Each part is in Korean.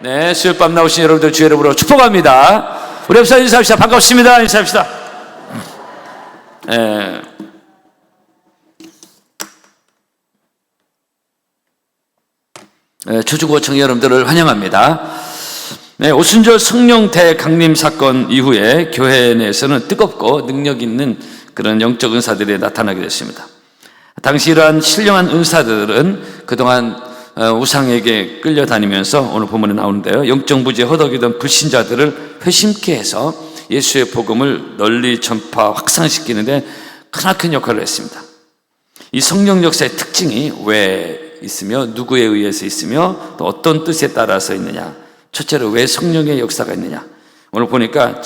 네, 수요일 밤 나오신 여러분들 주의 이름으로 축복합니다. 우리 옆사 인사합시다. 반갑습니다. 인사합시다. 초중고청 여러분들을 환영합니다. 네, 오순절 성령 대강림 사건 이후에 교회 내에서는 뜨겁고 능력 있는 그런 영적 은사들이 나타나게 됐습니다. 당시 이러한 신령한 은사들은 그동안 우상에게 끌려다니면서 오늘 본문에 나오는데요, 영적부지에 허덕이던 불신자들을 회심케 해서 예수의 복음을 널리 전파 확산시키는데 크나큰 역할을 했습니다. 이 성령 역사의 특징이 왜 있으며 누구에 의해서 있으며 또 어떤 뜻에 따라서 있느냐, 첫째로 왜 성령의 역사가 있느냐, 오늘 보니까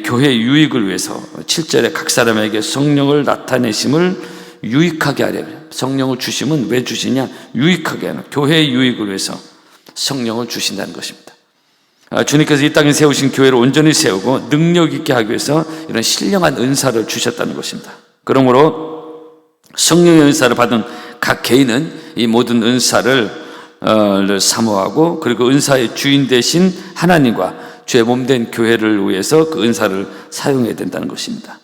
교회 유익을 위해서 7절에 각 사람에게 성령을 나타내심을 유익하게 하려, 성령을 주심은 왜 주시냐, 유익하게 하는, 교회의 유익을 위해서 성령을 주신다는 것입니다. 주님께서 이 땅에 세우신 교회를 온전히 세우고 능력 있게 하기 위해서 이런 신령한 은사를 주셨다는 것입니다. 그러므로 성령의 은사를 받은 각 개인은 이 모든 은사를 사모하고, 그리고 은사의 주인 되신 하나님과 주의 몸된 교회를 위해서 그 은사를 사용해야 된다는 것입니다.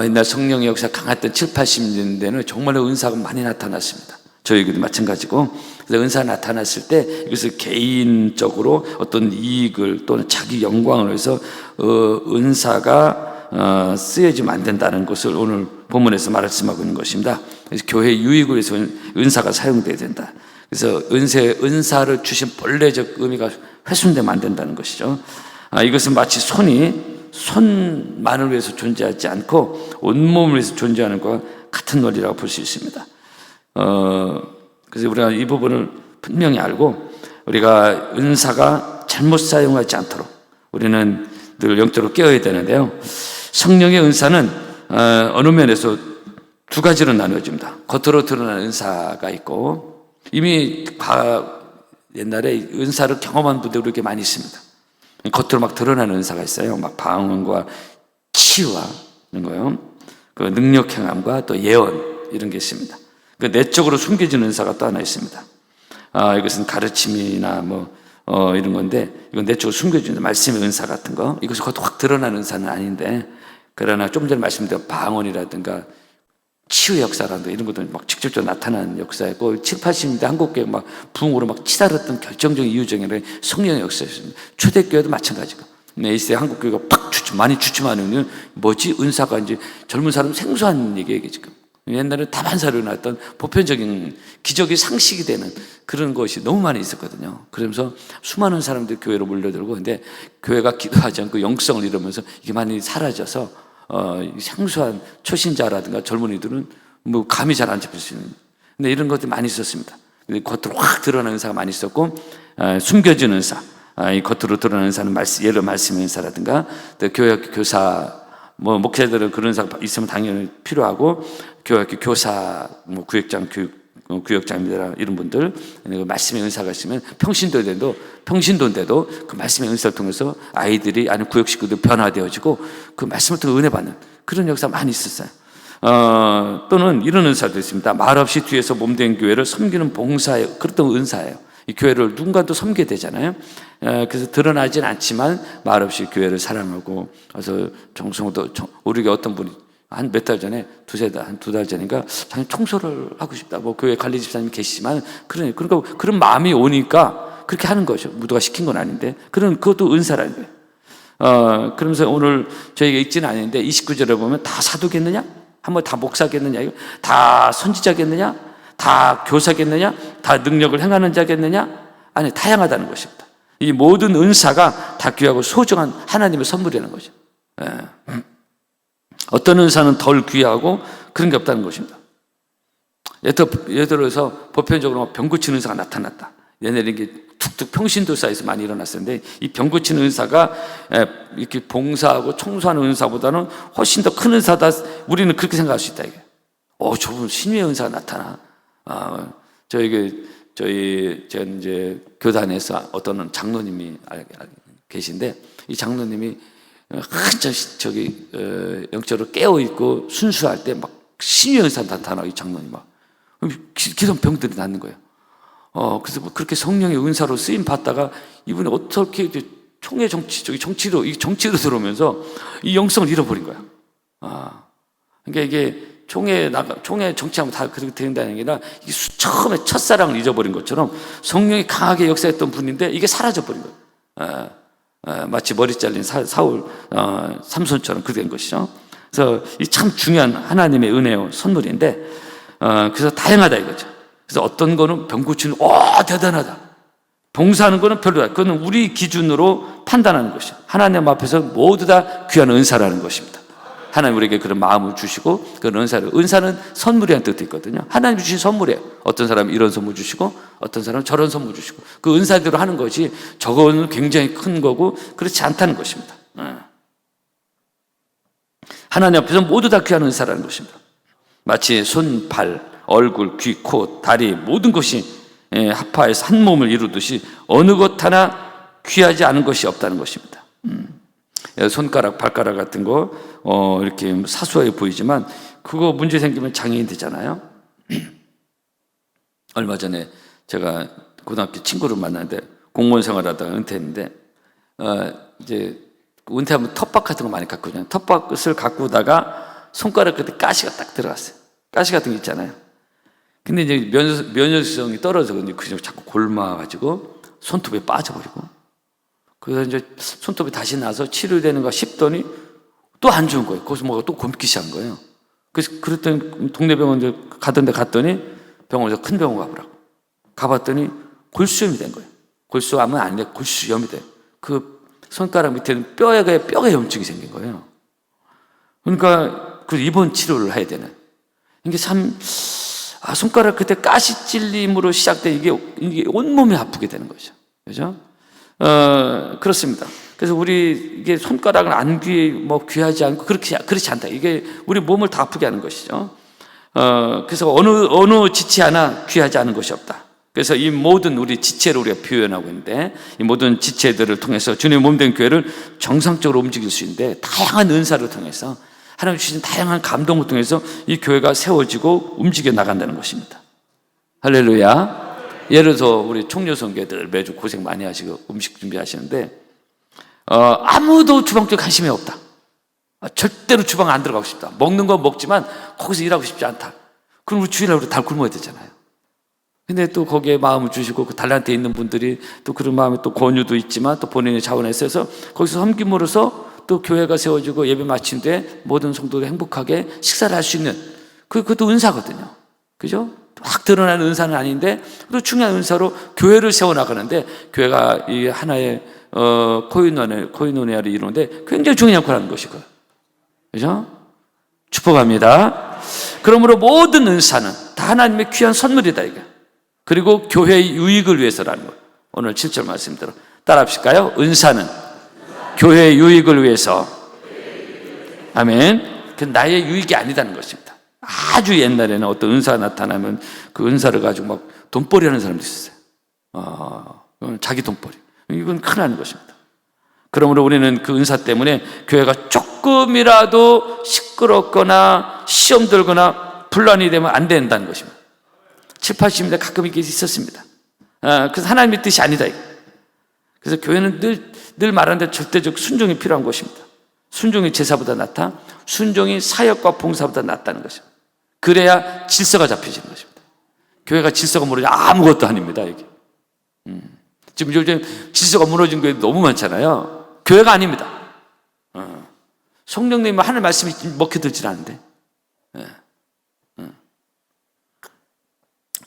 옛날 성령의 역사 강했던 7, 80년대는 정말로 은사가 많이 나타났습니다. 저희들도 마찬가지고, 그래서 은사가 나타났을 때 이것을 개인적으로 어떤 이익을 또는 자기 영광을 위해서 은사가 쓰여지면 안 된다는 것을 오늘 본문에서 말씀하고 있는 것입니다. 그래서 교회 유익을 위해서 은사가 사용돼야 된다. 그래서 은사를 주신 본래적 의미가 훼손되면 안 된다는 것이죠. 이것은 마치 손만을 위해서 존재하지 않고 온몸을 위해서 존재하는 것과 같은 논리라고 볼 수 있습니다. 그래서 우리가 이 부분을 분명히 알고, 우리가 은사가 잘못 사용하지 않도록 우리는 늘 영적으로 깨어야 되는데요, 성령의 은사는 어느 면에서 두 가지로 나누어집니다. 겉으로 드러나는 은사가 있고, 이미 옛날에 은사를 경험한 분들이 그렇게 많이 있습니다. 겉으로 막 드러나는 은사가 있어요. 막 방언과 치유와 이런 거요, 그 능력 행함과 또 예언, 이런 게 있습니다. 그 내적으로 숨겨진 은사가 또 하나 있습니다. 이것은 가르침이나 이런 건데, 이건 내적으로 숨겨진 말씀의 은사 같은 거, 이것이 겉으로 확 드러나는 은사는 아닌데, 그러나 좀 전에 말씀드린 방언이라든가 치유 역사라든가 이런 것도 막 직접적으로 나타나는 역사였고, 7, 80년대 한국교회 막 부흥으로 막 치달았던 결정적인 이유 중에 성령의 역사였습니다. 초대교회도 마찬가지고, 이세 한국교회가 많이 주춤하는 이유는 뭐지? 은사가 이제 젊은 사람 생소한 얘기예요, 지금. 옛날에 다반사로 일어났던 보편적인 기적이 상식이 되는 그런 것이 너무 많이 있었거든요. 그러면서 수많은 사람들이 교회로 몰려들고, 근데 교회가 기도하지 않고 영성을 잃으면서 이게 많이 사라져서 생소한 초신자라든가 젊은이들은 감이 잘 안 잡힐 수 있는, 근데 이런 것들이 많이 있었습니다. 겉으로 확 드러나는 은사가 많이 있었고, 숨겨진 은사, 이 겉으로 드러나는 은사는 예를 말씀의 은사라든가, 또 교회학교 교사, 목사들은 그런 은사가 있으면 당연히 필요하고, 교회학교 교사, 구역장, 구역장입니다, 이런 분들, 말씀의 은사가 있으면 평신도인데도 그 말씀의 은사를 통해서 아이들이, 아니면 구역 식구들 변화되어지고 그 말씀을 통해 은혜 받는 그런 역사가 많이 있었어요. 또는 이런 은사도 있습니다. 말없이 뒤에서 몸된 교회를 섬기는 봉사예요. 그랬던 은사예요. 이 교회를 누군가도 섬기게 되잖아요. 그래서 드러나진 않지만 말없이 교회를 사랑하고, 그래서 정성도, 우리가 어떤 분이 한 몇 달 전에, 한 두 달 전인가, 자기 청소를 하고 싶다. 교회 관리 집사님이 계시지만, 그러니까 그런 마음이 오니까 그렇게 하는 거죠. 누가 시킨 건 아닌데. 그것도 은사라는 거예요. 그러면서 오늘 저희가 읽지는 않는데 29절에 보면 다 사도겠느냐? 한번 다 목사겠느냐? 다 선지자겠느냐? 다 교사겠느냐? 다 능력을 행하는 자겠느냐? 아니, 다양하다는 것입니다. 이 모든 은사가 다 귀하고 소중한 하나님의 선물이라는 거죠. 어떤 은사는 덜 귀하고 그런 게 없다는 것입니다. 예를 들어서 보편적으로 병 고치는 은사가 나타났다. 옛날에 이게 툭툭 평신도사에서 많이 일어났었는데, 이 병 고치는 은사가 이렇게 봉사하고 청소하는 은사보다는 훨씬 더 큰 은사다. 우리는 그렇게 생각할 수 있다, 이게. 저분 신유의 은사가 나타나. 저희 이제 교단에서 어떤 장로님이 계신데, 이 장로님이 영적으로 깨어있고 순수할 때 막 신유의 은사 나타나고, 이 장로님 막 기도하면 병들이 낫는 거예요. 그래서 그렇게 성령의 은사로 쓰임 받다가 이분이 어떻게 이제 총회 정치적인 정치로 들어오면서 이 영성을 잃어버린 거야. 그러니까 이게 총회 정치하면 다 그렇게 된다는 게 아니라 이게 처음에 첫사랑을 잊어버린 것처럼 성령이 강하게 역사했던 분인데 이게 사라져버린 거예요. 마치 머리 잘린 사울 삼손처럼 그렇게 된 것이죠. 그래서 이 참 중요한 하나님의 은혜요 선물인데, 그래서 다양하다 이거죠. 그래서 어떤 거는 병 고치는 대단하다, 봉사하는 거는 별로다. 그거는 우리 기준으로 판단하는 것이죠. 하나님 앞에서 모두 다 귀한 은사라는 것입니다. 하나님 우리에게 그런 마음을 주시고 그런 은사는 선물이라는 뜻도 있거든요. 하나님 주신 선물이에요. 어떤 사람은 이런 선물 주시고 어떤 사람은 저런 선물 주시고 그 은사대로 하는 거지, 저거는 굉장히 큰 거고 그렇지 않다는 것입니다. 하나님 앞에서 모두 다 귀한 은사라는 것입니다. 마치 손, 발, 얼굴, 귀, 코, 다리 모든 것이 합하여서 한 몸을 이루듯이 어느 것 하나 귀하지 않은 것이 없다는 것입니다. 손가락, 발가락 같은 거 이렇게 사소해 보이지만 그거 문제 생기면 장애인 되잖아요. 얼마 전에 제가 고등학교 친구를 만났는데 공무원 생활하다가 은퇴했는데 이제 은퇴하면 텃밭 같은 거 많이 갖거든요. 텃밭을 가꾸다가 손가락 끝에 가시가 딱 들어갔어요. 가시 같은 거 있잖아요. 근데 이제 면역성이 떨어져서 그냥 자꾸 골마가지고 손톱에 빠져버리고, 그래서 이제 손톱이 다시 나서 치료되는가 싶더니 또 안 좋은 거예요. 거기서 뭐가 또 곪기 시작한 거예요. 그래서 그랬더니 동네 병원 갔더니 병원에서 큰 병원 가보라고. 가봤더니 골수염이 된 거예요. 골수암은 아닌데 골수염이 돼요. 그 손가락 밑에는 뼈에 염증이 생긴 거예요. 그러니까 그 입원 치료를 해야 되는. 이게 참 손가락 끝에 가시 찔림으로 시작돼 이게 온몸이 아프게 되는 거죠. 그죠? 그렇습니다. 그래서 이게 손가락은 귀하지 않고 그렇지 않다. 이게 우리 몸을 다 아프게 하는 것이죠. 그래서 어느 지체 하나 귀하지 않은 것이 없다. 그래서 이 모든 우리 지체를 우리가 표현하고 있는데, 이 모든 지체들을 통해서 주님의 몸된 교회를 정상적으로 움직일 수 있는데, 다양한 은사를 통해서 하나님 주신 다양한 감동을 통해서 이 교회가 세워지고 움직여 나간다는 것입니다. 할렐루야. 예를 들어서 우리 총료선교들 매주 고생 많이 하시고 음식 준비하시는데 아무도 주방 쪽에 관심이 없다. 절대로 주방 안 들어가고 싶다. 먹는 건 먹지만 거기서 일하고 싶지 않다. 그럼 우리 주일날 다 굶어야 되잖아요. 근데 또 거기에 마음을 주시고 그 달란트에 있는 분들이 또 그런 마음에 또 권유도 있지만 또 본인의 자원에 써서 거기서 섬김으로써 또 교회가 세워지고 예배 마친 뒤에 모든 성도가 행복하게 식사를 할 수 있는 그것도 은사거든요. 그죠? 확 드러나는 은사는 아닌데 또 중요한 은사로 교회를 세워나가는데, 교회가 이 하나의 코이노니아를 이루는데 굉장히 중요한 역할을 하는 것이고요. 그죠? 축복합니다. 그러므로 모든 은사는 다 하나님의 귀한 선물이다 이게. 그리고 교회의 유익을 위해서라는 것. 오늘 7절 말씀대로 따라 합시까요? 은사는 교회의 유익을 위해서. 아멘. 그 나의 유익이 아니다는 것입니다. 아주 옛날에는 어떤 은사가 나타나면 그 은사를 가지고 막 돈벌이 하는 사람도 있었어요. 자기 돈벌이. 이건 큰일 나는 것입니다. 그러므로 우리는 그 은사 때문에 교회가 조금이라도 시끄럽거나 시험 들거나 분란이 되면 안 된다는 것입니다. 7, 80년대 가끔 이게 있었습니다. 그래서 하나님의 뜻이 아니다. 그래서 교회는 늘 말하는데 절대적 순종이 필요한 것입니다. 순종이 제사보다 낫다. 순종이 사역과 봉사보다 낫다는 것입니다. 그래야 질서가 잡혀지는 것입니다. 교회가 질서가 무너지면 아무것도 아닙니다. 이게. 지금 요즘 질서가 무너진 교회 너무 많잖아요. 교회가 아닙니다. 성령님은 하늘 말씀이 먹혀들질 않는데.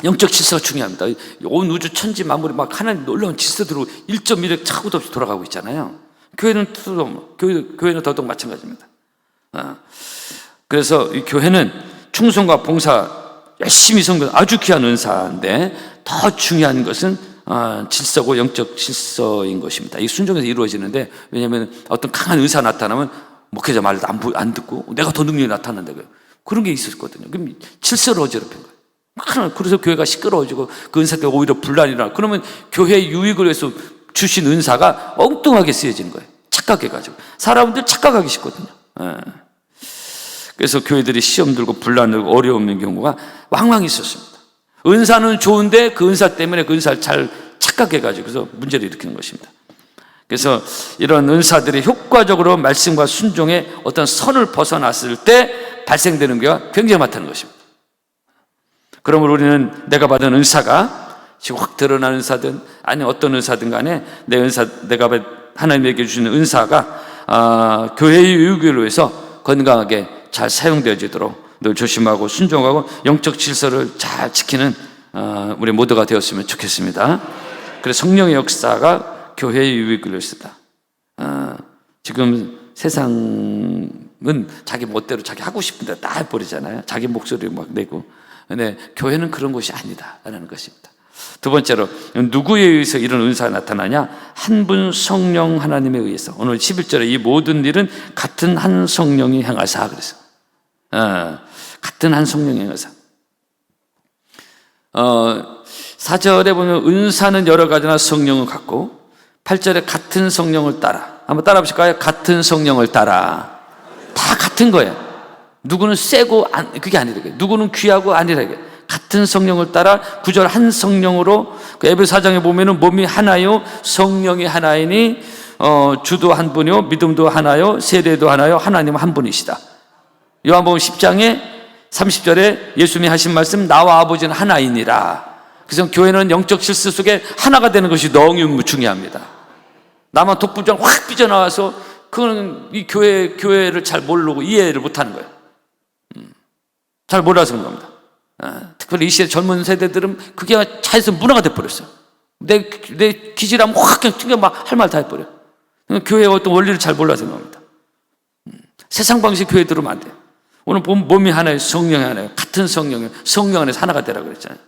영적 질서가 중요합니다. 온 우주 천지 만물이 막 하나님 놀라운 질서대로 1.1획 차고도 없이 돌아가고 있잖아요. 교회는 더더욱 마찬가지입니다. 그래서 이 교회는 충성과 봉사 열심히 섬기는 아주 귀한 은사인데, 더 중요한 것은 질서고 영적 질서인 것입니다. 이 순종에서 이루어지는데, 왜냐하면 어떤 강한 의사가 나타나면 목회자 말도 안 듣고 내가 더 능력이 나타난다 그런 게 있었거든요. 그럼 질서를 어지럽힌 거예요. 그래서 교회가 시끄러워지고 그 은사 때문에 오히려 분란이 일어나고, 그러면 교회의 유익을 위해서 주신 은사가 엉뚱하게 쓰여지는 거예요. 착각해가지고. 사람들 착각하기 쉽거든요. 그래서 교회들이 시험 들고 분란 들고 어려움 있는 경우가 왕왕 있었습니다. 은사는 좋은데 그 은사 때문에 그 은사를 잘 착각해가지고 그래서 문제를 일으키는 것입니다. 그래서 이런 은사들이 효과적으로 말씀과 순종의 어떤 선을 벗어났을 때 발생되는 게 굉장히 많다는 것입니다. 그러므로 우리는 내가 받은 은사가 지금 확 드러나는 은사든 아니 어떤 은사든 간에 내가 하나님에게 주시는 은사가 교회의 유익을 위해서 건강하게 잘 사용되어지도록 늘 조심하고 순종하고 영적 질서를 잘 지키는 우리 모두가 되었으면 좋겠습니다. 그래서 성령의 역사가 교회의 유익을 위해서다. 지금 세상은 자기 멋대로 자기 하고 싶은 데 다 해버리잖아요. 자기 목소리 막 내고. 근데 교회는 그런 곳이 아니다라는 것입니다. 두 번째로 누구에 의해서 이런 은사가 나타나냐? 한 분 성령 하나님에 의해서. 오늘 11절에 이 모든 일은 같은 한 성령이 행하사 그래서 같은 한 성령이 행하사. 4절에 보면 은사는 여러 가지나 성령을 갖고 8절에 같은 성령을 따라. 한번 따라 보실까요? 같은 성령을 따라. 다 같은 거예요. 누구는 세고 그게 아니라 누구는 귀하고 아니라 같은 성령을 따라 9절 한 성령으로 그 에베소 4장에 보면은 몸이 하나요 성령이 하나이니 주도 한 분이요 믿음도 하나요 세례도 하나요 하나님은 한 분이시다. 요한복음 10장에 30절에 예수님이 하신 말씀 나와 아버지는 하나이니라. 그래서 교회는 영적 질서 속에 하나가 되는 것이 너무 중요합니다. 나만 독부장 확 삐져나와서 그건 이 교회를 잘 모르고 이해를 못하는 거예요. 잘 몰라서 그런 겁니다. 특별히 이 시대 젊은 세대들은 그게 자연스 문화가 돼버렸어요. 내 기질하면 확 그냥 튕겨 막 할 말 다 해버려. 교회의 어떤 원리를 잘 몰라서 그런 겁니다. 세상 방식 교회 들으면 안 돼요. 오늘 몸이 하나예요. 성령이 하나예요. 같은 성령 안에서 하나가 되라 그랬잖아요.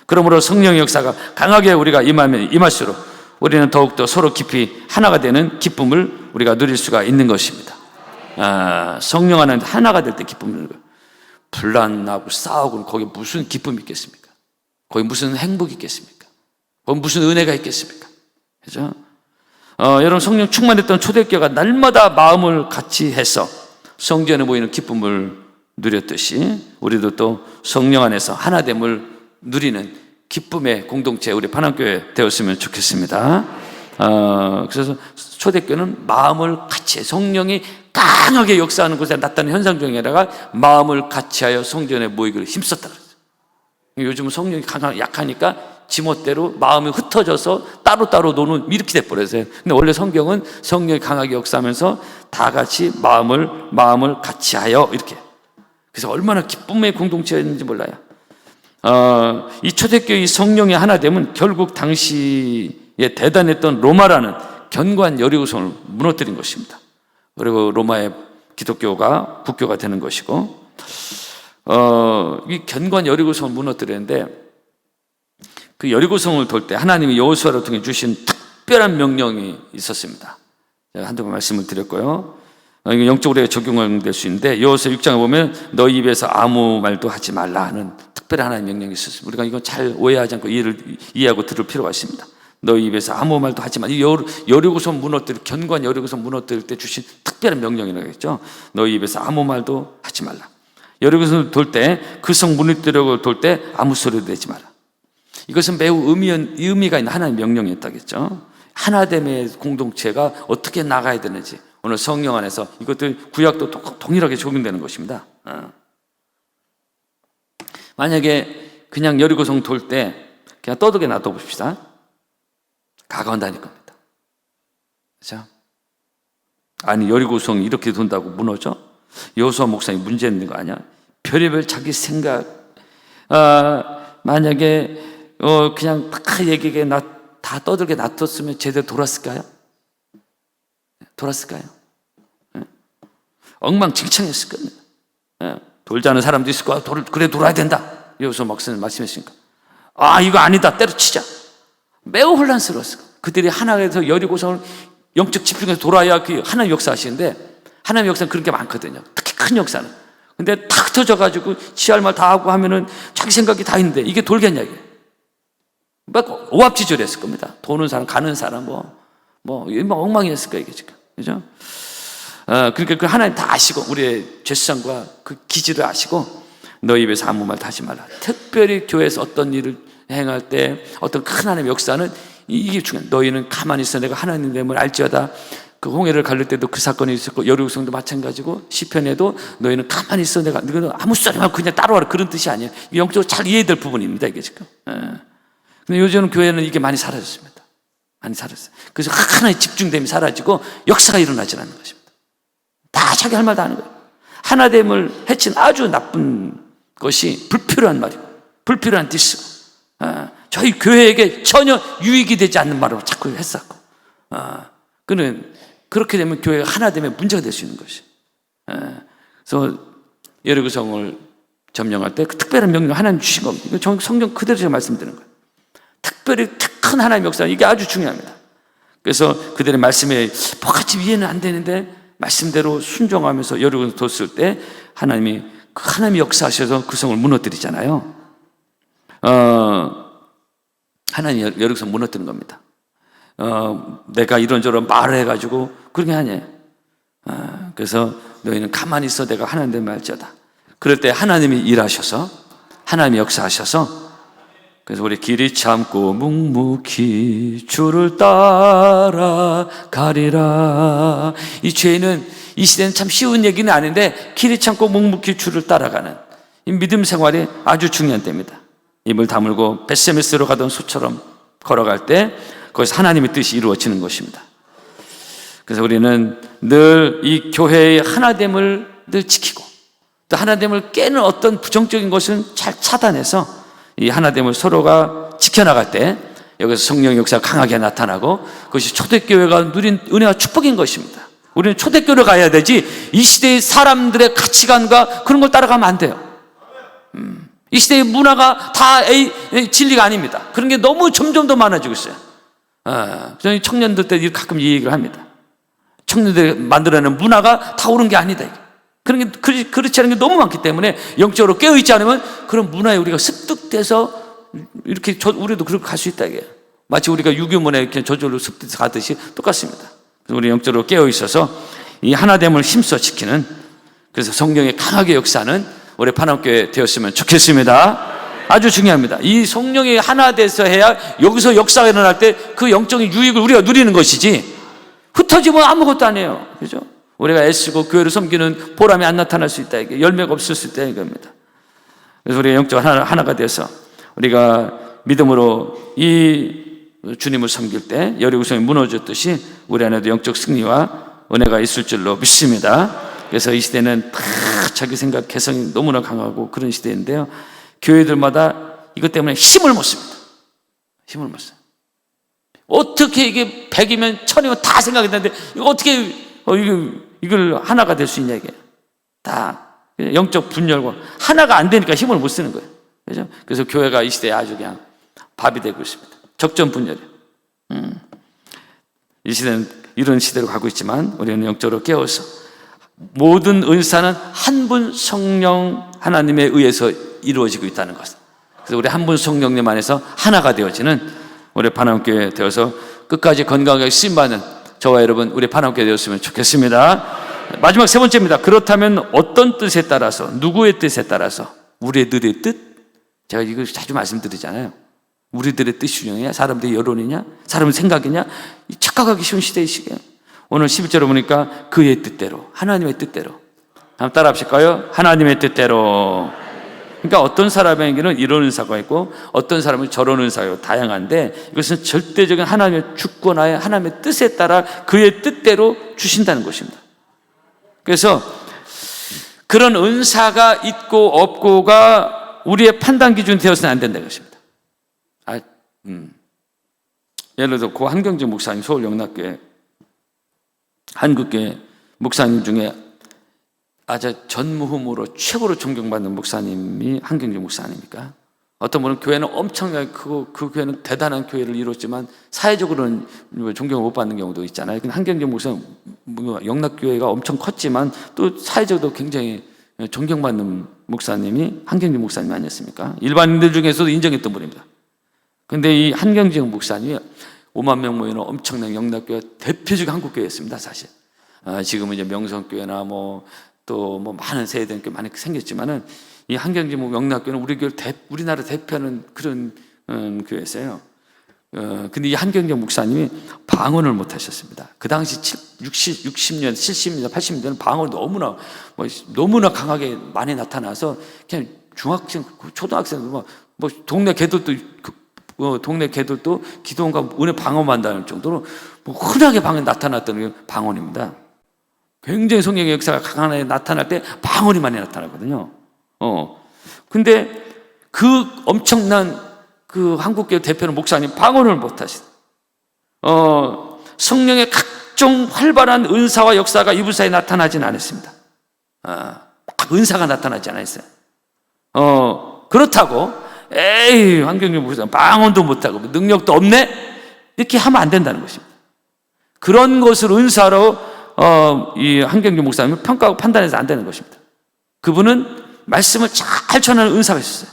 그러므로 성령의 역사가 강하게 우리가 임할수록 우리는 더욱더 서로 깊이 하나가 되는 기쁨을 우리가 누릴 수가 있는 것입니다. 성령 안에 하나가 될 때 기쁨을 누리는 거예요. 분란하고 싸우고 거기 무슨 기쁨이 있겠습니까? 거기 무슨 행복이 있겠습니까? 거기 무슨 은혜가 있겠습니까? 그죠? 여러분 성령 충만했던 초대교회가 날마다 마음을 같이 해서 성전에 모이는 기쁨을 누렸듯이 우리도 또 성령 안에서 하나됨을 누리는 기쁨의 공동체 우리 파남교회 되었으면 좋겠습니다. 그래서 초대교회는 마음을 같이 해 성령이 강하게 역사하는 곳에 나타나는 현상 중에 하나가 마음을 같이하여 성전에 모이기를 힘썼다 그랬어요. 요즘은 성령이 약하니까 지멋대로 마음이 흩어져서 따로따로 노는 이렇게 돼버렸어요. 근데 원래 성경은 성령이 강하게 역사하면서 다 같이 마음을 같이하여 이렇게. 그래서 얼마나 기쁨의 공동체였는지 몰라요. 이 초대교회 성령의 하나됨은 결국 당시에 대단했던 로마라는 견고한 여리고성을 무너뜨린 것입니다. 그리고 로마의 기독교가 국교가 되는 것이고, 이 견고한 여리고성을 무너뜨리는데 그 여리고성을 돌 때 하나님이 여호수아를 통해 주신 특별한 명령이 있었습니다. 제가 한두 번 말씀을 드렸고요. 이게 영적으로 적용될 수 있는데 여호수아 6장에 보면 너희 입에서 아무 말도 하지 말라 하는 특별한 하나님의 명령이 있었습니다. 우리가 이건 잘 오해하지 않고 이해하고 들을 필요가 있습니다. 너희 입에서 아무 말도 하지 말라. 여리고성 견고한 여리고성 무너뜨릴 때 주신 특별한 명령이라고 했죠. 너희 입에서 아무 말도 하지 말라. 여리고성을 돌 때 그 성 무너뜨리려고 돌 때 아무 소리도 내지 마라. 이것은 매우 의미가 있는 하나님의 명령이었다겠죠. 하나됨의 공동체가 어떻게 나가야 되는지 오늘 성령 안에서 이것들 구약도 동일하게 적용되는 것입니다. 만약에 그냥 여리고성 돌 때 그냥 떠들게 놔둬 봅시다. 가까운다닐 겁니다. 그렇죠? 아니 여리고성 이렇게 돈다고 무너져? 여호수아 목사님 문제 있는 거 아니야? 별의별 자기 생각 만약에 그냥 다 얘기게 다 떠들게 놔뒀으면 제대로 돌았을까요? 돌았을까요? 네? 엉망진창했을 겁니다. 네? 돌자는 사람도 있을 거야. 그래 돌아야 된다. 여호수아 목사님 말씀했으니까 이거 아니다 때려치자. 매우 혼란스러웠어요. 그들이 하나에서 여리고성을 영적 집중해서 돌아야 그 하나님 역사하시는데 하나님 역사는 그런 게 많거든요. 특히 큰 역사는. 근데 탁 터져가지고 취할 말 다 하고 하면은 자기 생각이 다 있는데 이게 돌겠냐 이게. 막 오합지졸했을 겁니다. 도는 사람 가는 사람 엉망이었을 거예요 이게 지금. 그죠? 그러니까 그 하나님 다 아시고 우리의 죄성과 그 기질을 아시고 너희 입에서 아무 말 하지 말라. 특별히 교회에서 어떤 일을 행할 때 어떤 큰 하나님의 역사는 이게 중요해. 너희는 가만히 있어. 내가 하나님 됨을 알지어다. 그 홍해를 갈릴 때도 그 사건이 있었고 여리고성도 마찬가지고 시편에도 너희는 가만히 있어. 내가 너희는 아무 소리 말고 그냥 따라와라. 그런 뜻이 아니에요. 영적으로 잘 이해될 부분입니다. 이게 지금. 근데 요즘 교회는 이게 많이 사라졌습니다. 많이 사라졌어요. 그래서 하나의 집중됨이 사라지고 역사가 일어나지 않는 것입니다. 다 자기 할 말도 하는 거예요. 하나됨을 해친 아주 나쁜 것이 불필요한 말이고 불필요한 디스. 저희 교회에게 전혀 유익이 되지 않는 말로 자꾸 했었고. 그는 그렇게 되면 교회가 하나됨에 문제가 될 수 있는 것이. 그래서 여리고성을 점령할 때 그 특별한 명령 하나님 주신 겁니다. 이거 성경 그대로 제가 말씀드리는 거예요. 특별히 큰 하나님의 역사, 이게 아주 중요합니다. 그래서 그들의 말씀에 똑같이 이해는 안 되는데 말씀대로 순종하면서 여리고성을 뒀을 때 하나님이 그 하나님이 역사하셔서 그 성을 무너뜨리잖아요. 하나님이 여리고성 무너뜨리는 겁니다. 내가 이런저런 말을 해가지고 그런 게 아니에요. 그래서 너희는 가만히 있어. 내가 하나님 됨을 알지어다. 그럴 때 하나님이 일하셔서 하나님이 역사하셔서 그래서 우리 길이 참고 묵묵히 주를 따라가리라. 이 죄는 이 시대는 참 쉬운 얘기는 아닌데 길이 참고 묵묵히 주를 따라가는 이 믿음 생활이 아주 중요한 때입니다. 입을 다물고 벳세메스로 가던 소처럼 걸어갈 때 거기서 하나님의 뜻이 이루어지는 것입니다. 그래서 우리는 늘 이 교회의 하나됨을 늘 지키고 또 하나됨을 깨는 어떤 부정적인 것은 잘 차단해서 이 하나됨을 서로가 지켜나갈 때 여기서 성령의 역사가 강하게 나타나고 그것이 초대교회가 누린 은혜와 축복인 것입니다. 우리는 초대교회로 가야 되지 이 시대의 사람들의 가치관과 그런 걸 따라가면 안 돼요. 이 시대의 문화가 다 진리가 아닙니다. 그런 게 너무 점점 더 많아지고 있어요. 저희 청년들 때 가끔 이 얘기를 합니다. 청년들이 만들어내는 문화가 다 옳은 게 아니다. 그런 게 그렇지 않은 게 너무 많기 때문에 영적으로 깨어있지 않으면 그런 문화에 우리가 습득돼서 이렇게 우리도 그렇게 갈 수 있다 이게. 마치 우리가 유교문화에 이렇게 저절로 습득해서 가듯이 똑같습니다. 그래서 우리 영적으로 깨어있어서 이 하나됨을 힘써 지키는 그래서 성령의 강하게 역사하는 우리 파남교회 되었으면 좋겠습니다. 아주 중요합니다. 이 성령이 하나 돼서 해야 여기서 역사가 일어날 때 그 영적인 유익을 우리가 누리는 것이지 흩어지면 아무것도 아니에요. 그죠? 우리가 애쓰고 교회를 섬기는 보람이 안 나타날 수 있다. 이게 열매가 없을 수 있다 이겁니다. 그래서 우리가 영적 하나가 돼서 우리가 믿음으로 이 주님을 섬길 때 여리고성이 무너졌듯이 우리 안에도 영적 승리와 은혜가 있을 줄로 믿습니다. 그래서 이 시대는 다 자기 생각 개성이 너무나 강하고 그런 시대인데요. 교회들마다 이것 때문에 힘을 못 씁니다. 힘을 못 써요. 어떻게 이게 100이면 1000이면 다 생각이 되는데 이거 어떻게 이걸 하나가 될 수 있냐 이게. 다 영적 분열과 하나가 안 되니까 힘을 못 쓰는 거예요. 그죠? 그래서 교회가 이 시대에 아주 그냥 밥이 되고 있습니다. 적전 분열이에요. 이 시대는 이런 시대로 가고 있지만 우리는 영적으로 깨어서 모든 은사는 한 분 성령 하나님에 의해서 이루어지고 있다는 것. 그래서 우리 한 분 성령님 안에서 하나가 되어지는 우리 파남교회 되어서 끝까지 건강하게 쓰임받는 저와 여러분 우리 파남교회 되었으면 좋겠습니다. 마지막 세 번째입니다. 그렇다면 어떤 뜻에 따라서 누구의 뜻에 따라서 우리들의 뜻? 제가 이거 자주 말씀드리잖아요. 우리들의 뜻이 중요해? 사람들의 여론이냐? 사람의 생각이냐? 착각하기 쉬운 시대이시게요. 오늘 11절에 보니까 그의 뜻대로 하나님의 뜻대로 한번 따라 하실까요? 하나님의 뜻대로. 그러니까 어떤 사람에게는 이런 은사가 있고 어떤 사람은 저런 은사가 있고 다양한데 이것은 절대적인 하나님의 주권하에 하나님의 뜻에 따라 그의 뜻대로 주신다는 것입니다. 그래서 그런 은사가 있고 없고가 우리의 판단 기준이 되어서는 안 된다는 것입니다. 예를 들어 고 한경직 목사님 서울 영락교회 한국교회 목사님 중에 아주 전무후무로 최고로 존경받는 목사님이 한경직 목사 아닙니까? 어떤 분은 교회는 엄청나게 크고 그 교회는 대단한 교회를 이뤘지만 사회적으로는 존경을 못 받는 경우도 있잖아요. 근데 한경직 목사는 영락교회가 엄청 컸지만 또 사회적으로 굉장히 존경받는 목사님이 한경직 목사님 아니었습니까? 일반인들 중에서도 인정했던 분입니다. 근데 이 한경직 목사님이 5만 명 모이는 엄청난 영락교회 대표적 한국교회였습니다, 사실. 지금은 이제 명성교회나 또 많은 세대된 교 많이 생겼지만은 이 한경직 영락교회는 우리 교회 우리나라 대표하는 그런 교회였어요. 근데 이 한경정 목사님이 방언을 못 하셨습니다. 그 당시 60년, 70년, 80년대는 방언이 너무나 강하게 많이 나타나서 그냥 중학생, 초등학생, 동네 개들도 기도원과 은혜 방언한다는 정도로 흔하게 방언이 나타났던 방언입니다. 굉장히 성령의 역사가 강하게 나타날 때 방언이 많이 나타나거든요. 근데 그 엄청난 그 한국교회 대표는 목사님 방언을 못 하시다. 성령의 각종 활발한 은사와 역사가 이분 사이에 나타나진 않았습니다. 은사가 나타나지 않았어요. 그렇다고 에이 한경정 목사님 방언도 못하고 능력도 없네 이렇게 하면 안 된다는 것입니다. 그런 것을 은사로 이 한경정 목사님은 평가하고 판단해서 안 되는 것입니다. 그분은 말씀을 잘 전하는 은사가 있었어요.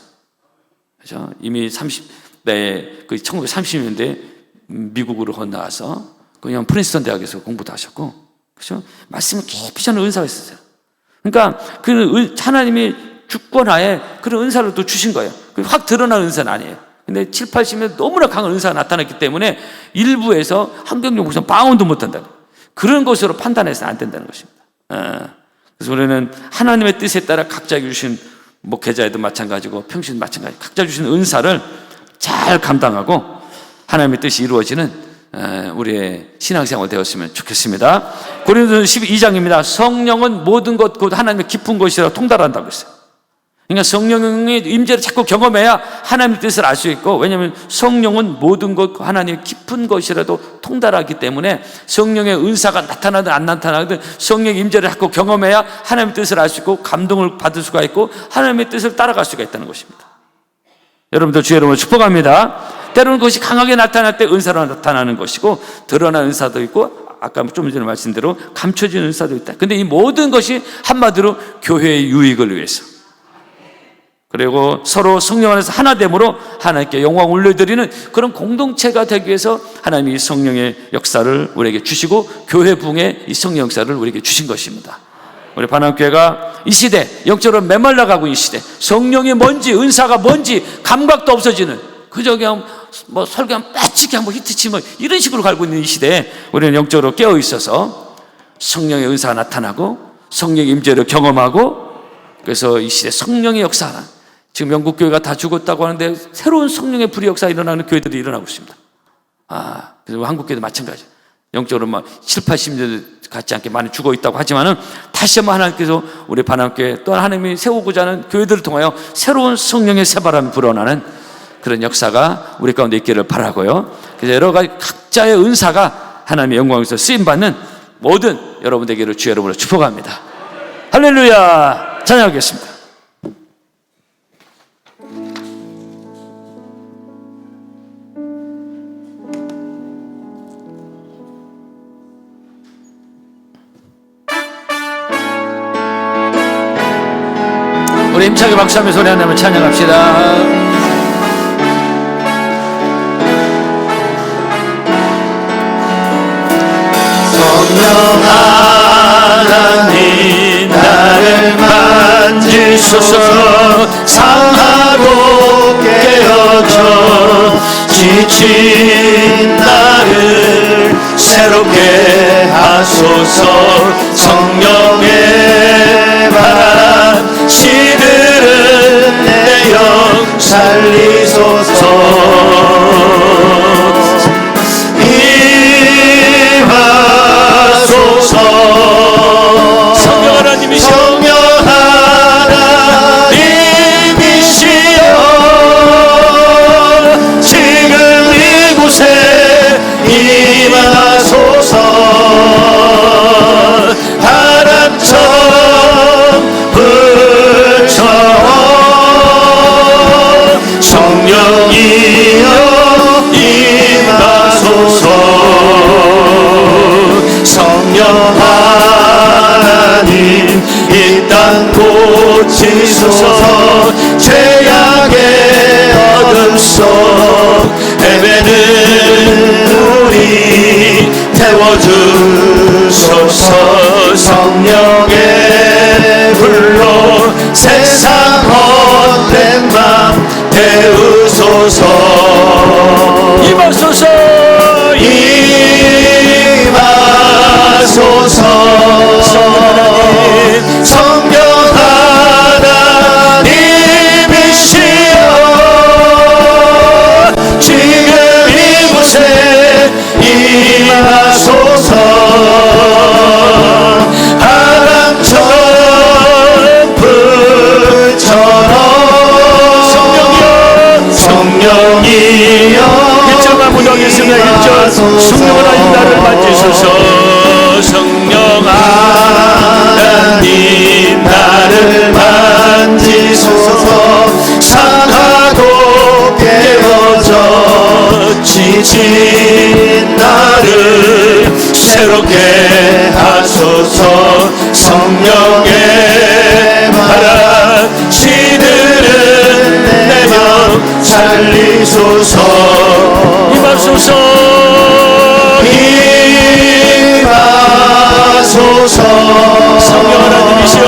그렇죠? 이미 1930년대 미국으로 건너와서 그냥 프린스턴 대학에서 공부도 하셨고, 그렇죠? 말씀을 깊이 전하는 은사가 있었어요. 그러니까 그 하나님이 주권하에 그런 은사를 또 주신 거예요. 확 드러난 은사는 아니에요. 근데 7, 80년대 너무나 강한 은사가 나타났기 때문에 일부에서 한경정 목사는 방언도 못한다. 그런 것으로 판단해서는 안 된다는 것입니다. 그래서 우리는 하나님의 뜻에 따라 각자에게 주신 목회자에도 마찬가지고 평신도 마찬가지 각자 주신 은사를 잘 감당하고 하나님의 뜻이 이루어지는 우리의 신앙생활 되었으면 좋겠습니다. 고린도서 12장입니다. 성령은 모든 것 곧 하나님의 깊은 것이라 통달한다고 했어요. 그러니까 성령의 임재를 자꾸 경험해야 하나님의 뜻을 알 수 있고, 왜냐하면 성령은 모든 것 하나님의 깊은 것이라도 통달하기 때문에 성령의 은사가 나타나든 안 나타나든 성령의 임재를 자꾸 경험해야 하나님의 뜻을 알 수 있고 감동을 받을 수가 있고 하나님의 뜻을 따라갈 수가 있다는 것입니다. 여러분들 주의 이름으로 축복합니다. 때로는 그것이 강하게 나타날 때 은사로 나타나는 것이고, 드러난 은사도 있고 아까 좀 전에 말씀대로 감춰진 은사도 있다. 근데 이 모든 것이 한마디로 교회의 유익을 위해서, 그리고 서로 성령 안에서 하나됨으로 하나님께 영광 올려드리는 그런 공동체가 되기 위해서 하나님이 성령의 역사를 우리에게 주시고 교회 부흥의 이 성령 역사를 우리에게 주신 것입니다. 우리 반항교회가 이 시대 영적으로 메말라가고 이 시대, 성령이 뭔지 은사가 뭔지 감각도 없어지는, 그저 그냥 설교하면 빠지게 한번 히트치면 이런 식으로 갈고 있는 이 시대에 우리는 영적으로 깨어 있어서 성령의 은사가 나타나고 성령의 임재를 경험하고, 그래서 이 시대 성령의 역사는 지금 영국 교회가 다 죽었다고 하는데 새로운 성령의 불의 역사가 일어나는 교회들이 일어나고 있습니다. 그래서 한국 교회도 마찬가지. 영적으로 7, 80년 같지 않게 많이 죽어 있다고 하지만은 다시 한번 하나님께서 우리 반항교회 또한 하나님이 세우고자 하는 교회들을 통하여 새로운 성령의 새바람이 불어나는 그런 역사가 우리 가운데 있기를 바라고요. 그래서 여러 가지 각자의 은사가 하나님의 영광에서 쓰임받는 모든 여러분 되기를 주의 이름으로 축복합니다. 할렐루야. 찬양하겠습니다. 우리 힘차게 박수하며 소리 안 내면 찬양합시다. 성령 하나님 나를 만지소서. 상하고 깨어져 지친 나를 새롭게 하소서. 성령의 바람 시들은 내 영 살리소서. 성령 하나님이시여, 성령 하나님이시여, 지금 이곳에 임하소서. 바람처럼 불처럼 성령이여 임하소서. 성령 하나님 이 땅 고치소서. 죄악의 어둠 속 헤매는 우리 태워주소서. 성령의 불로 세상 헛된 맘 태우소서. 임하소서. 임하소서. 성령 하나님이시여 지금 이곳에 임하소서. 바람처럼 불처럼 성령이여 일절만 무더하겠습니다. 1절 성령 하나님 나를 만지소서. 성령 하나님 나를 만지소서. 상하고 깨어져 지친 나를 새롭게 하소서. 성령의 바람 시들은 내 맘 살리소서. 임하소서. 임하소서. 성령 하나님이시여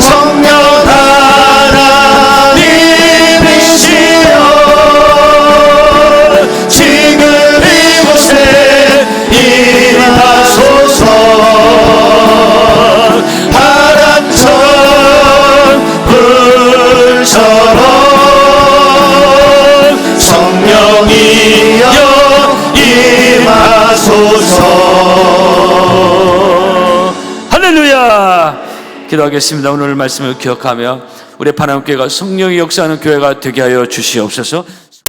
성령 하나님이시여 지금 이곳에 임하소서. 바람처럼 불처럼 성령이여 임하소서. 할렐루야. 기도하겠습니다. 오늘 말씀을 기억하며 우리 파남교회가 성령이 역사하는 교회가 되게 하여 주시옵소서.